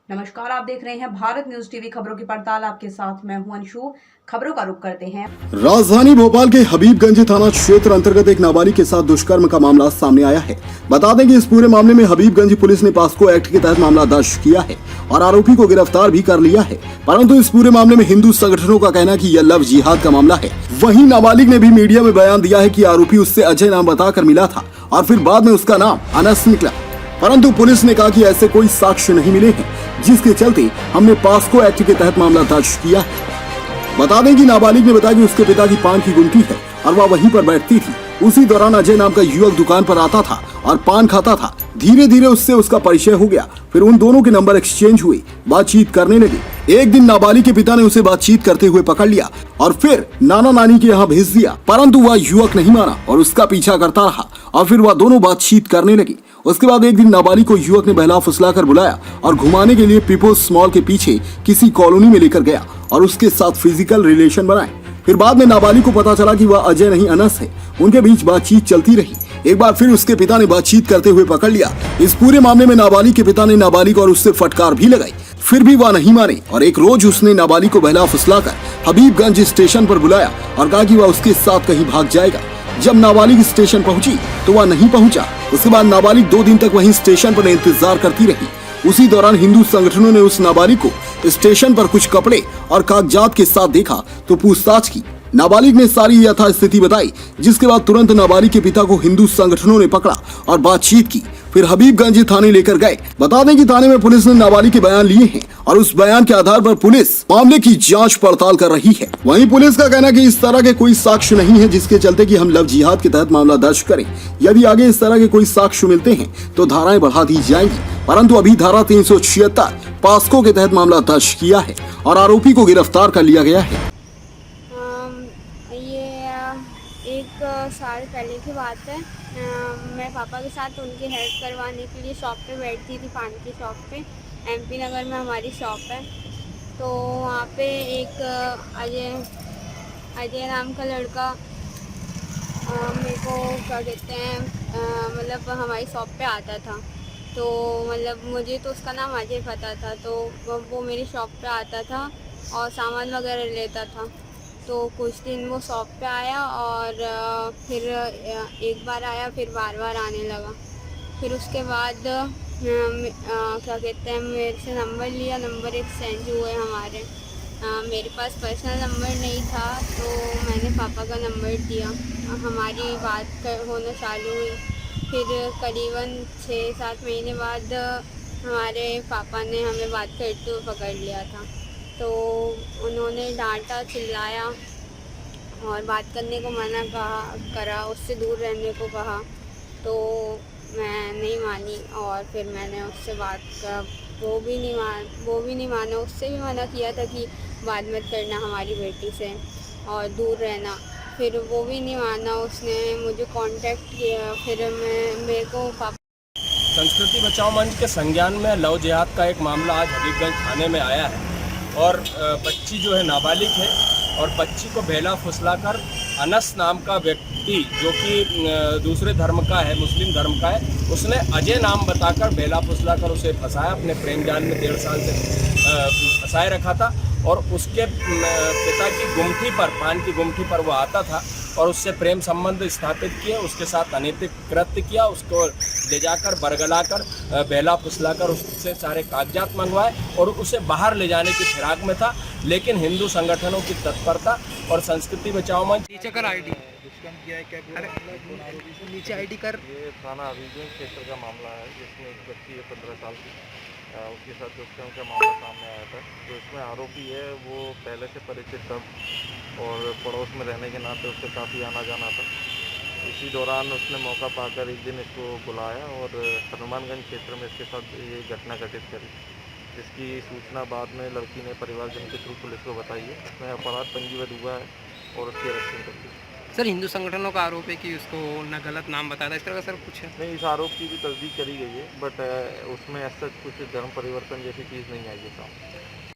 नमस्कार, आप देख रहे हैं भारत न्यूज टीवी खबरों की पड़ताल। आपके साथ मैं हूं अंशु। खबरों का रुख करते हैं। राजधानी भोपाल के हबीबगंज थाना क्षेत्र अंतर्गत एक नाबालिग के साथ दुष्कर्म का मामला सामने आया है। बता दें कि इस पूरे मामले में हबीबगंज पुलिस ने पास्को एक्ट के तहत मामला दर्ज किया है और आरोपी को गिरफ्तार भी कर लिया है। परंतु इस पूरे मामले में हिंदू संगठनों का कहना है कि यह लव जिहाद का मामला है। वहीं नाबालिग ने भी मीडिया में बयान दिया है कि आरोपी उससे अजय नाम बताकर मिला था और फिर बाद में उसका नाम अनस निकला। परंतु पुलिस ने कहा कि ऐसे कोई साक्ष्य नहीं मिले हैं, जिसके चलते हमने पास्को एक्ट के तहत मामला दर्ज किया है। बता दें कि नाबालिग ने बताया कि उसके पिता की पान की गुमटी है और वह वहीं पर बैठती थी। उसी दौरान अजय नाम का युवक दुकान पर आता था और पान खाता था। धीरे धीरे उससे उसका परिचय हो गया। फिर उन दोनों के नंबर एक्सचेंज हुए, बातचीत करने लगे। एक दिन नाबालिग के पिता ने उसे बातचीत करते हुए पकड़ लिया और फिर नाना नानी के यहाँ भेज दिया। परंतु वह युवक नहीं माना और उसका पीछा करता रहा और फिर वह दोनों बातचीत करने लगे। उसके बाद एक दिन नाबालिग को युवक ने बहला फुसलाकर बुलाया और घुमाने के लिए पीपल्स मॉल के पीछे किसी कॉलोनी में लेकर गया और उसके साथ फिजिकल रिलेशन बनाए। फिर बाद में नाबालिग को पता चला कि वह अजय नहीं अनस है। उनके बीच बातचीत चलती रही। एक बार फिर उसके पिता ने बातचीत करते हुए पकड़ लिया। इस पूरे मामले में नाबालिग के पिता ने नाबालिग और उससे फटकार भी लगाई, फिर भी वह नहीं माने और एक रोज उसने नाबालिग को बहला फुसलाकर हबीबगंज स्टेशन पर बुलाया और कहा कि वह उसके साथ कहीं भाग जाएगा। जब नाबालिग स्टेशन पहुंची तो वह नहीं पहुंचा। उसके बाद नाबालिग 2 दिन तक वहीं स्टेशन पर इंतजार करती रही। उसी दौरान हिंदू संगठनों ने उस नाबालिग को स्टेशन पर कुछ कपड़े और कागजात के साथ देखा तो पूछताछ की। नाबालिग ने सारी यथास्थिति बताई, जिसके बाद तुरंत नाबालिग के पिता को हिंदू संगठनों ने पकड़ा और बातचीत की। फिर हबीबगंज थाने लेकर गए। बता दें कि थाने में पुलिस ने नाबालिग के बयान लिए हैं और उस बयान के आधार पर पुलिस मामले की जांच पड़ताल कर रही है। वहीं पुलिस का कहना है कि इस तरह के कोई साक्ष्य नहीं है जिसके चलते कि हम लव जिहाद के तहत मामला दर्ज करें। यदि आगे इस तरह के कोई साक्ष्य मिलते हैं तो धाराएं बढ़ा दी जाएंगी। परंतु अभी धारा 376 पास्को के तहत मामला दर्ज किया है और आरोपी को गिरफ्तार कर लिया गया है। ये एक साल पहले की बात है। मैं पापा के साथ उनकी हेल्प करवाने के लिए शॉप पे बैठती थी, पान की शॉप पे। एमपी नगर में हमारी शॉप है। तो वहाँ पे एक अजय नाम का लड़का मेरे को क्या कहते हैं, मतलब हमारी शॉप पे आता था। तो मतलब मुझे तो उसका नाम अजय पता था। तो वो मेरी शॉप पे आता था और सामान वगैरह लेता था। तो कुछ दिन वो शॉप पे आया और फिर एक बार आया, फिर बार बार आने लगा। फिर उसके बाद क्या कहते हैं, मेरे से नंबर लिया, नंबर एक्सचेंज हुए हमारे। मेरे पास पर्सनल नंबर नहीं था तो मैंने पापा का नंबर दिया। हमारी बात होना चालू हुई। फिर करीबन 6-7 महीने बाद हमारे पापा ने हमें बात करते हुए पकड़ लिया था। तो उन्होंने डांटा, चिल्लाया और बात करने को मना करा, उससे दूर रहने को कहा। तो मैं नहीं मानी और फिर मैंने उससे बात कर, वो भी नहीं माना। उससे भी मना किया था कि बात मत करना हमारी बेटी से और दूर रहना। फिर वो भी नहीं माना, उसने मुझे कांटेक्ट किया। फिर मेरे को पापा संस्कृति बचाओ मंच के संज्ञान में लव जिहाद का एक मामला आज हबीबगंज थाने में आया है और बच्ची जो है नाबालिग है और बच्ची को बेला फुसलाकर अनस नाम का व्यक्ति जो कि दूसरे धर्म का है, मुस्लिम धर्म का है, उसने अजय नाम बताकर बेला फुसलाकर उसे फंसाया। अपने प्रेम जाल में 1.5 साल से फंसाए रखा था और उसके पिता की गुमठी पर, पान की गुमठी पर वो आता था और उससे प्रेम संबंध स्थापित किए, उसके साथ अनैतिक कृत्य किया, उसको ले जाकर बरगलाकर बेला फुसलाकर उससे सारे कागजात मंगवाए और उसे बाहर ले जाने की फिराक में था। लेकिन हिंदू संगठनों की तत्परता और संस्कृति बचाओ मंच नीचे कर आईडी नीचे आईडी कर। ये थाना हबीबगंज क्षेत्र का मामला है जिसमें एक बच्ची है 15 साल की, उसके साथ दुष्कर्म का मामला सामने आया था। जो इसमें आरोपी है वो पहले से परिचित था और पड़ोस में रहने के नाते उससे काफ़ी आना जाना था। इसी दौरान उसने मौका पाकर एक दिन इसको बुलाया और हनुमानगंज क्षेत्र में इसके साथ ये घटना घटित करी, जिसकी सूचना बाद में लड़की ने परिवारजन के थ्रू पुलिस को बताई है। इसमें अपराध पंजीबद्ध हुआ है और उसकी अरेस्टिंग कर दी। सर, हिंदू संगठनों का आरोप है कि उसको न गलत नाम बताया था, इस तरह का सर कुछ है? नहीं, इस आरोप की भी तस्दीक करी गई है बट उसमें ऐसा कुछ धर्म परिवर्तन जैसी चीज़ नहीं आई है सामने।